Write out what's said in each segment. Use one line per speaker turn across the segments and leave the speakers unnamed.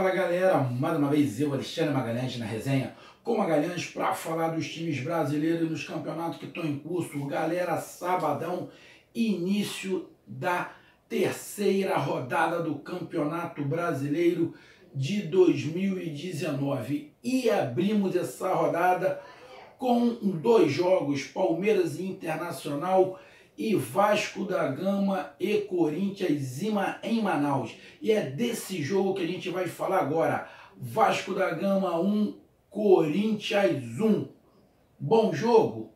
Fala galera, mais uma vez eu, Alexandre Magalhães, na resenha com Magalhães para falar dos times brasileiros e dos campeonatos que estão em curso. Galera, sabadão, início da terceira rodada do Campeonato Brasileiro de 2019 e abrimos essa rodada com dois jogos, Palmeiras e Internacional e Vasco da Gama e Corinthians em Manaus. E é desse jogo que a gente vai falar agora. Vasco da Gama 1, Corinthians 1. Bom jogo?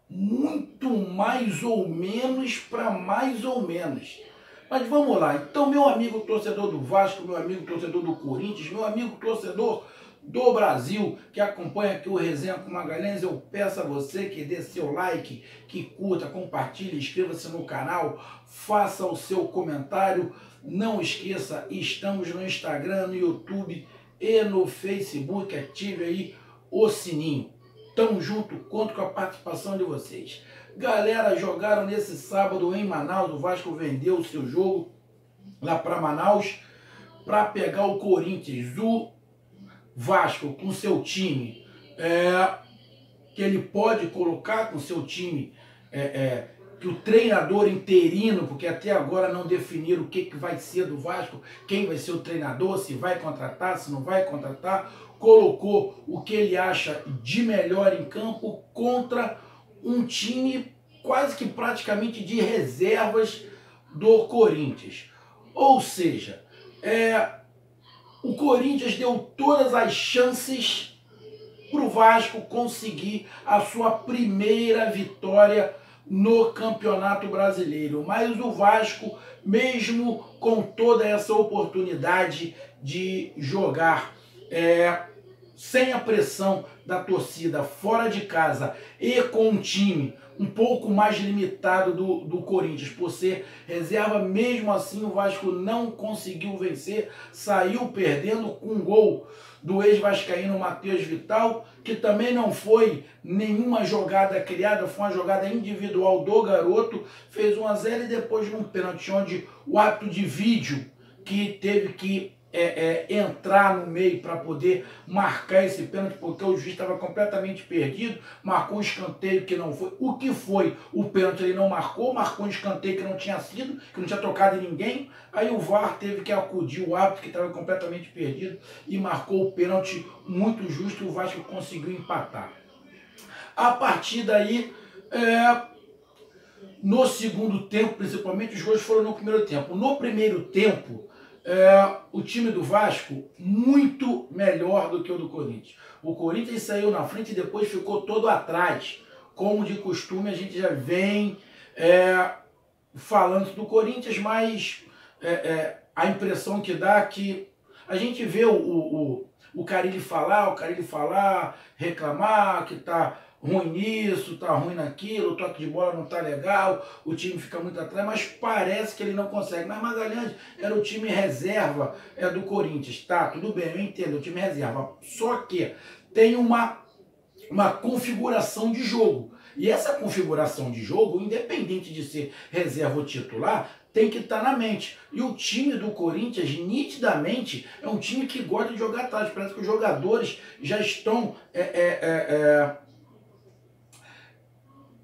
Muito mais ou menos para mais ou menos. Mas vamos lá. Então, meu amigo torcedor do Vasco, meu amigo torcedor do Corinthians, meu amigo torcedor do Brasil, que acompanha aqui o Resenha com Magalhães, eu peço a você que dê seu like, que curta, compartilhe, inscreva-se no canal, faça o seu comentário. Não esqueça, estamos no Instagram, no YouTube e no Facebook. Ative aí o sininho. Tamo junto, conto com a participação de vocês. Galera, jogaram nesse sábado em Manaus, o Vasco vendeu o seu jogo lá para Manaus para pegar o Corinthians. O Vasco com seu time, que ele pode colocar com seu time, que o treinador interino, porque até agora não definiram o que vai ser do Vasco, quem vai ser o treinador, se vai contratar, se não vai contratar, colocou o que ele acha de melhor em campo contra um time quase que praticamente de reservas do Corinthians. Ou seja, o Corinthians deu todas as chances para o Vasco conseguir a sua primeira vitória no Campeonato Brasileiro. Mas o Vasco, mesmo com toda essa oportunidade de jogar sem a pressão da torcida, fora de casa e com um time um pouco mais limitado do Corinthians, por ser reserva, mesmo assim o Vasco não conseguiu vencer, saiu perdendo com um gol do ex-vascaíno Matheus Vital, que também não foi nenhuma jogada criada, foi uma jogada individual do garoto, fez 1-0 e depois num pênalti onde o árbitro de vídeo que teve que entrar no meio para poder marcar esse pênalti, porque o juiz estava completamente perdido, marcou um escanteio que não foi. O que foi o pênalti ele não marcou, marcou um escanteio que não tinha sido, que não tinha tocado em ninguém, aí o VAR teve que acudir o árbitro que estava completamente perdido e marcou o pênalti muito justo e o Vasco conseguiu empatar. A partir daí, no segundo tempo, principalmente, os gols foram no primeiro tempo. No primeiro tempo, o time do Vasco muito melhor do que o do Corinthians. O Corinthians saiu na frente e depois ficou todo atrás. Como de costume, a gente já vem falando do Corinthians, mas a impressão que dá é que a gente vê o Carille falar, reclamar que tá ruim nisso, tá ruim naquilo, o toque de bola não tá legal, o time fica muito atrás, mas parece que ele não consegue. Mas Magalhães era o time reserva do Corinthians, tá, tudo bem, eu entendo, o time reserva, só que tem uma configuração de jogo, e essa configuração de jogo, independente de ser reserva ou titular, tem que estar na mente. E o time do Corinthians, nitidamente, é um time que gosta de jogar atrás, parece que os jogadores já estão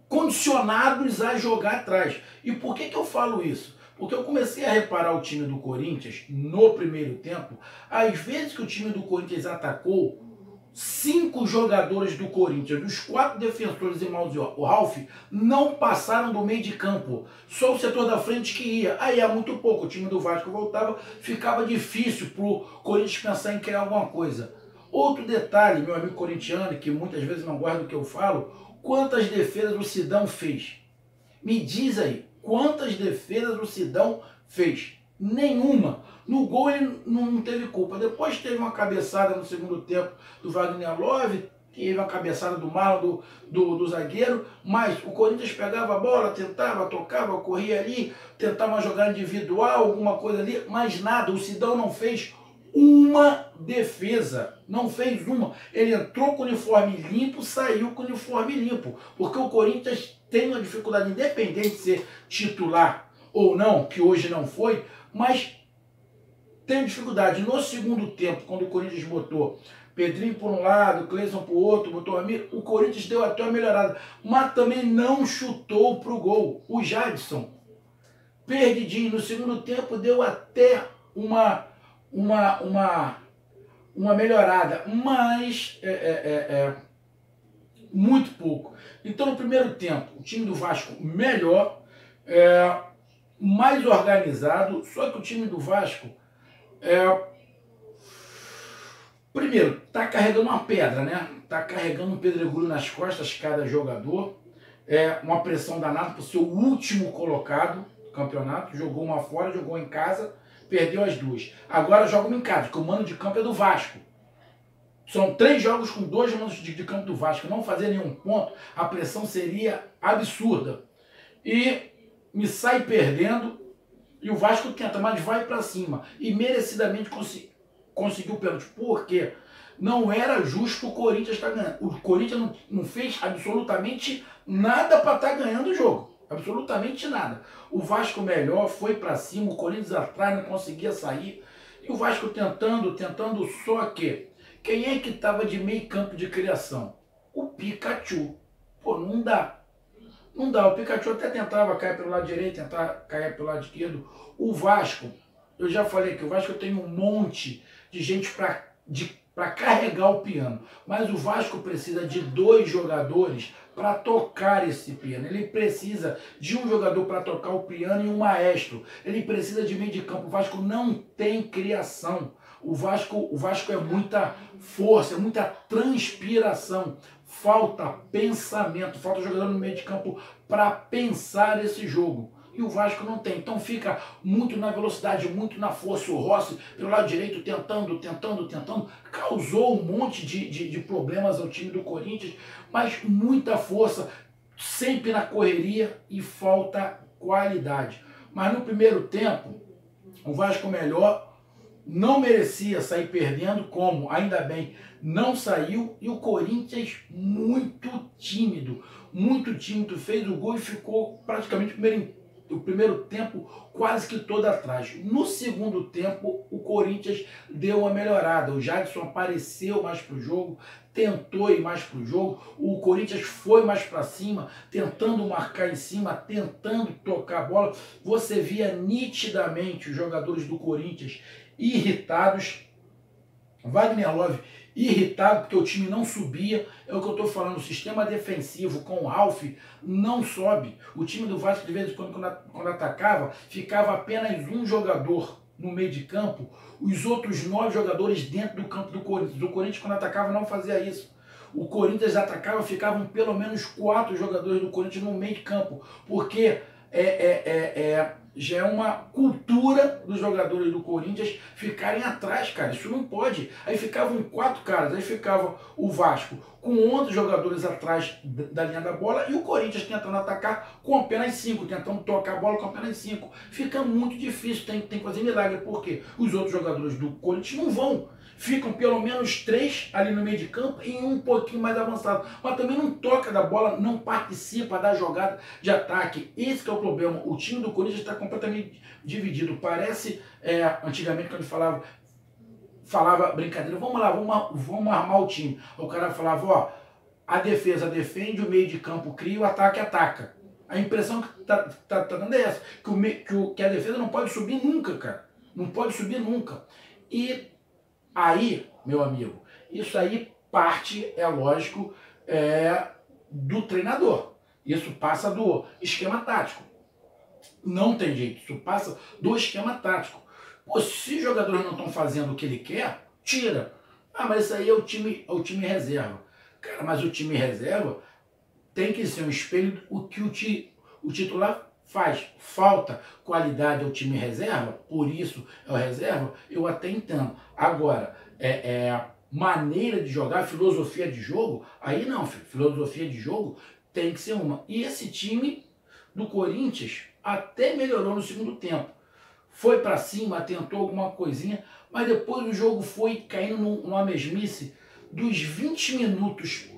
condicionados a jogar atrás. E por que eu falo isso? Porque eu comecei a reparar o time do Corinthians no primeiro tempo, às vezes que o time do Corinthians atacou, 5 jogadores do Corinthians, dos 4 defensores e o Ralf, não passaram do meio de campo. Só o setor da frente que ia. Aí é muito pouco. O time do Vasco voltava, ficava difícil para o Corinthians pensar em criar alguma coisa. Outro detalhe, meu amigo corintiano, que muitas vezes não gosta do que eu falo, quantas defesas o Sidão fez? Me diz aí, quantas defesas o Sidão fez? Nenhuma. No gol ele não teve culpa. Depois teve uma cabeçada no segundo tempo do Wagner Love, teve uma cabeçada do Marlon, do zagueiro, mas o Corinthians pegava a bola, tentava, tocava, corria ali, tentava uma jogada individual, alguma coisa ali, mas nada. O Sidão não fez uma defesa, não fez uma. Ele entrou com o uniforme limpo, saiu com o uniforme limpo, porque o Corinthians tem uma dificuldade, independente de ser titular ou não, que hoje não foi, mas tenho dificuldade. No segundo tempo, quando o Corinthians botou Pedrinho por um lado, Cleison por outro, botou Ramiro, o Corinthians deu até uma melhorada, mas também não chutou pro gol. O Jadson, perdidinho, no segundo tempo deu até uma melhorada, mas muito pouco. Então no primeiro tempo, o time do Vasco melhor, mais organizado, só que o time do Vasco primeiro, tá carregando uma pedra, né? Tá carregando um pedregulho nas costas cada jogador. Uma pressão danada pro seu último colocado do campeonato. Jogou uma fora, jogou em casa, perdeu as duas. Agora joga uma em casa, porque o mano de campo é do Vasco. São 3 jogos com 2 manos de campo do Vasco. Não fazer nenhum ponto, a pressão seria absurda. E me sai perdendo, e o Vasco tenta, mas vai para cima. E merecidamente conseguiu o pênalti. Por quê? Não era justo o Corinthians estar ganhando. O Corinthians não fez absolutamente nada para estar ganhando o jogo. Absolutamente nada. O Vasco melhor, foi para cima, o Corinthians atrás não conseguia sair. E o Vasco tentando, só que quem é que estava de meio campo de criação? O Pikachu. Pô, não dá. Não dá. O Pikachu até tentava cair pelo lado direito, tentar cair pelo lado esquerdo. O Vasco, eu já falei que o Vasco tem um monte de gente para carregar o piano. Mas o Vasco precisa de 2 jogadores para tocar esse piano. Ele precisa de um jogador para tocar o piano e um maestro. Ele precisa de meio de campo. O Vasco não tem criação. O Vasco é muita força, é muita transpiração. Falta pensamento, falta jogador no meio de campo para pensar esse jogo. E o Vasco não tem. Então fica muito na velocidade, muito na força. O Rossi, pelo lado direito, tentando. Causou um monte de problemas ao time do Corinthians, mas muita força, sempre na correria e falta qualidade. Mas no primeiro tempo, o Vasco melhor, não merecia sair perdendo, como ainda bem não saiu, e o Corinthians muito tímido, fez o gol e ficou praticamente o primeiro tempo quase que todo atrás. No segundo tempo, o Corinthians deu uma melhorada. O Jadson apareceu mais pro jogo, tentou ir mais pro jogo. O Corinthians foi mais para cima, tentando marcar em cima, tentando tocar a bola. Você via nitidamente os jogadores do Corinthians irritados. Wagner Love irritado porque o time não subia. É o que eu estou falando, o sistema defensivo com o Ralf não sobe. O time do Vasco, de vez em quando atacava, ficava apenas um jogador no meio de campo, os outros 9 jogadores dentro do campo do Corinthians. O Corinthians, quando atacava, não fazia isso. O Corinthians atacava, ficavam pelo menos 4 jogadores do Corinthians no meio de campo, porque já é uma cultura dos jogadores do Corinthians ficarem atrás, cara. Isso não pode. Aí ficavam 4 caras, aí ficava o Vasco com 11 jogadores atrás da linha da bola e o Corinthians tentando atacar com apenas 5, tentando tocar a bola com apenas 5. Fica muito difícil, tem que fazer milagre, porque os outros jogadores do Corinthians não vão. Ficam pelo menos 3 ali no meio de campo e um pouquinho mais avançado. Mas também não toca da bola, não participa da jogada de ataque. Esse que é o problema. O time do Corinthians está completamente dividido. Parece, antigamente, quando falava brincadeira, vamos lá, vamos armar o time. O cara falava, ó, a defesa defende, o meio de campo cria, o ataque ataca. A impressão que tá dando é essa, que a defesa não pode subir nunca, cara. Não pode subir nunca. E aí, meu amigo, isso aí parte, é lógico, do treinador. Isso passa do esquema tático. Não tem jeito, isso passa do esquema tático. Pô, se os jogadores não estão fazendo o que ele quer, tira. Ah, mas isso aí é o time reserva. Cara, mas o time reserva tem que ser um espelho do que o titular faz. Falta qualidade ao time reserva, por isso é o reserva, eu até entendo. Agora, maneira de jogar, filosofia de jogo, aí não, filho. Filosofia de jogo tem que ser uma. E esse time do Corinthians até melhorou no segundo tempo. Foi para cima, tentou alguma coisinha, mas depois o jogo foi caindo numa mesmice dos 20 minutos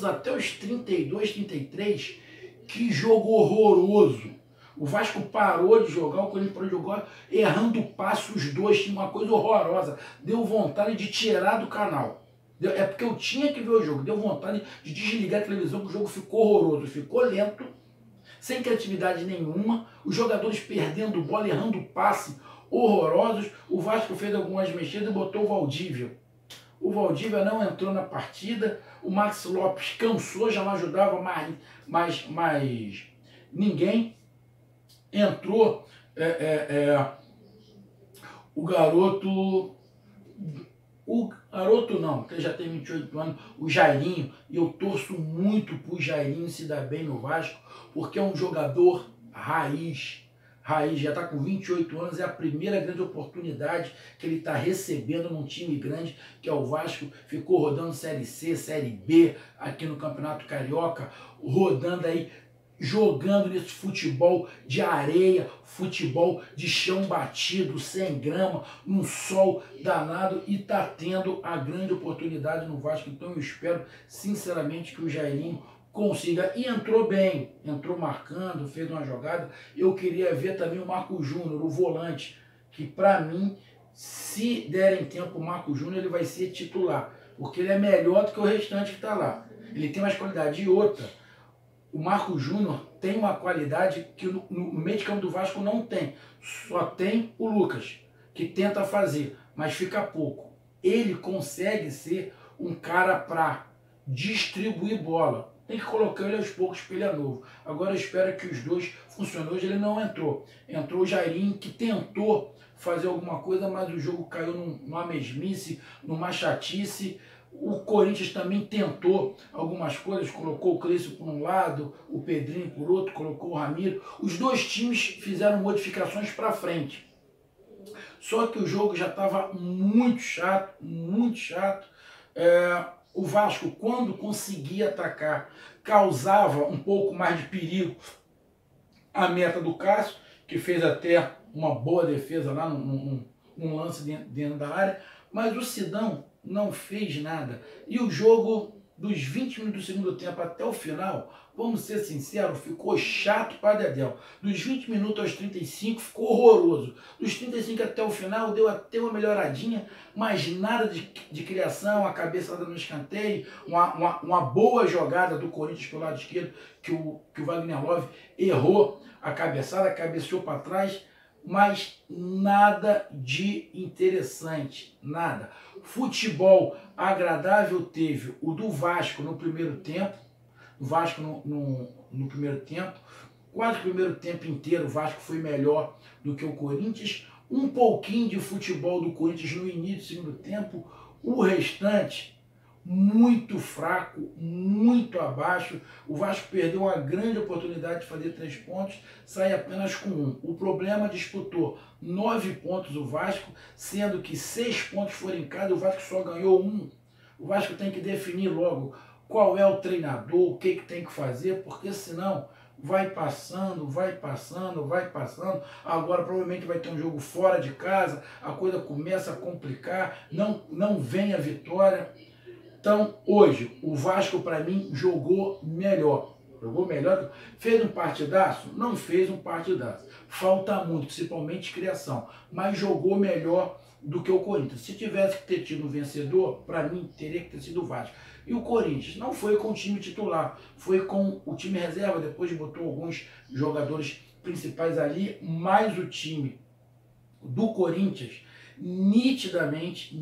até os 32, 33, que jogo horroroso. O Vasco parou de jogar, o Corinthians parou de jogar, errando o passe, os dois, tinha uma coisa horrorosa. Deu vontade de tirar do canal. É porque eu tinha que ver o jogo, deu vontade de desligar a televisão, que o jogo ficou horroroso, ficou lento, sem criatividade nenhuma, os jogadores perdendo bola, errando passe, horrorosos. O Vasco fez algumas mexidas e botou o Valdívia. O Valdívia não entrou na partida, o Maxi Lopes cansou, já não ajudava mais ninguém. Entrou o garoto não, porque ele já tem 28 anos, o Jairinho, e eu torço muito pro Jairinho se dar bem no Vasco, porque é um jogador raiz, já está com 28 anos, é a primeira grande oportunidade que ele está recebendo num time grande, que é o Vasco. Ficou rodando Série C, Série B, aqui no Campeonato Carioca, rodando aí, jogando nesse futebol de areia, futebol de chão batido, sem grama, num sol danado, e está tendo a grande oportunidade no Vasco. Então eu espero sinceramente que o Jairinho consiga, e entrou bem, entrou marcando, fez uma jogada. Eu queria ver também o Marco Júnior, o volante, que para mim, se derem tempo o Marco Júnior, ele vai ser titular, porque ele é melhor do que o restante que está lá, ele tem mais qualidade. E outra, o Marco Júnior tem uma qualidade que no meio de campo do Vasco não tem, só tem o Lucas, que tenta fazer, mas fica pouco. Ele consegue ser um cara para distribuir bola. Tem que colocar ele aos poucos, porque ele é novo. Agora eu espero que os dois funcionem. Hoje ele não entrou. Entrou o Jairinho, que tentou fazer alguma coisa, mas o jogo caiu numa mesmice, numa chatice. O Corinthians também tentou algumas coisas, colocou o Cleiton por um lado, o Pedrinho por outro, colocou o Ramiro. Os dois times fizeram modificações para frente. Só que o jogo já estava muito chato, muito chato. O Vasco, quando conseguia atacar, causava um pouco mais de perigo à meta do Cássio, que fez até uma boa defesa lá num lance dentro da área, mas o Sidão não fez nada. E o jogo, dos 20 minutos do segundo tempo até o final, vamos ser sinceros, ficou chato para dedéu. Dos 20 minutos aos 35 ficou horroroso. Dos 35 até o final deu até uma melhoradinha, mas nada de criação, a cabeçada no escanteio, uma boa jogada do Corinthians pelo lado esquerdo, que o Wagner Love errou a cabeçada, cabeceou para trás, mas nada de interessante, nada. Futebol agradável teve o do Vasco no primeiro tempo, o Vasco no primeiro tempo, quase o primeiro tempo inteiro o Vasco foi melhor do que o Corinthians, um pouquinho de futebol do Corinthians no início do segundo tempo, o restante muito fraco, muito abaixo. O Vasco perdeu uma grande oportunidade de fazer 3 pontos, sai apenas com 1. O problema, disputou 9 pontos o Vasco, sendo que 6 pontos foram em cada, o Vasco só ganhou 1. O Vasco tem que definir logo qual é o treinador, o que tem que fazer, porque senão vai passando. Agora provavelmente vai ter um jogo fora de casa, a coisa começa a complicar, não vem a vitória. Então, hoje, o Vasco, para mim, jogou melhor. Fez um partidaço? Não fez um partidaço. Falta muito, principalmente criação. Mas jogou melhor do que o Corinthians. Se tivesse que ter tido um vencedor, para mim, teria que ter sido o Vasco. E o Corinthians não foi com o time titular, foi com o time reserva. Depois botou alguns jogadores principais ali, mas o time do Corinthians nitidamente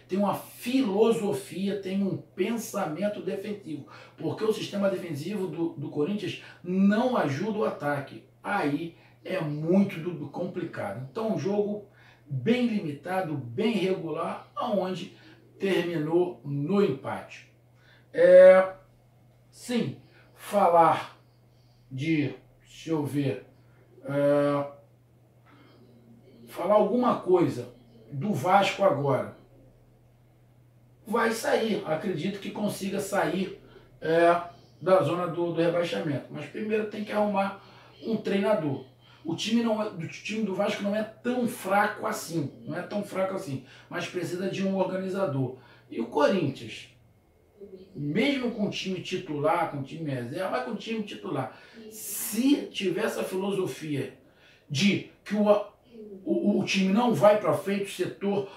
tem uma filosofia, tem um pensamento defensivo, porque o sistema defensivo do Corinthians não ajuda o ataque, aí é muito complicado. Então um jogo bem limitado, bem regular, aonde terminou no empate. Sim, falar de, deixa eu ver, falar alguma coisa do Vasco agora. Vai sair, acredito que consiga sair da zona do rebaixamento. Mas primeiro tem que arrumar um treinador. O time do Vasco não é tão fraco assim, mas precisa de um organizador. E o Corinthians? mesmo com time titular, com time reserva, mas com time titular, se tiver essa filosofia de que o time não vai para frente, o setor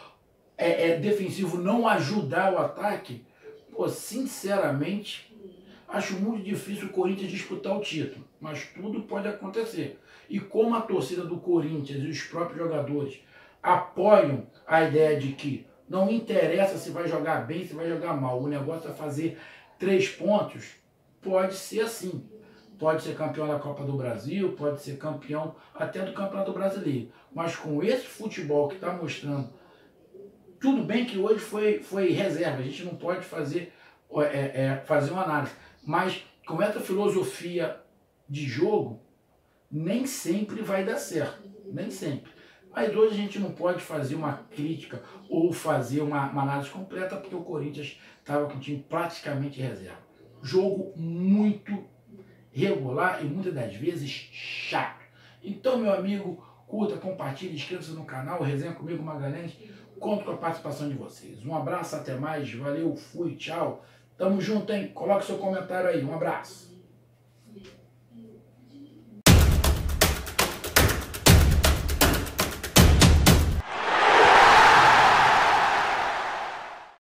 defensivo não ajudar o ataque, pô, sinceramente, acho muito difícil o Corinthians disputar o título, mas tudo pode acontecer. E como a torcida do Corinthians e os próprios jogadores apoiam a ideia de que não interessa se vai jogar bem, se vai jogar mal, o negócio é fazer 3 pontos, pode ser assim. Pode ser campeão da Copa do Brasil, pode ser campeão até do Campeonato Brasileiro. Mas com esse futebol que está mostrando, tudo bem que hoje foi reserva, a gente não pode fazer uma análise, mas com essa filosofia de jogo, nem sempre vai dar certo, nem sempre. Mas hoje a gente não pode fazer uma crítica ou fazer uma análise completa, porque o Corinthians estava com o time praticamente reserva. Jogo muito regular e muitas das vezes chato. Então, meu amigo, curta, compartilhe, inscreva-se no canal, resenha comigo, Magalhães. Conto com a participação de vocês. Um abraço, até mais, valeu, fui, tchau. Tamo junto, hein? Coloque seu comentário aí, um abraço.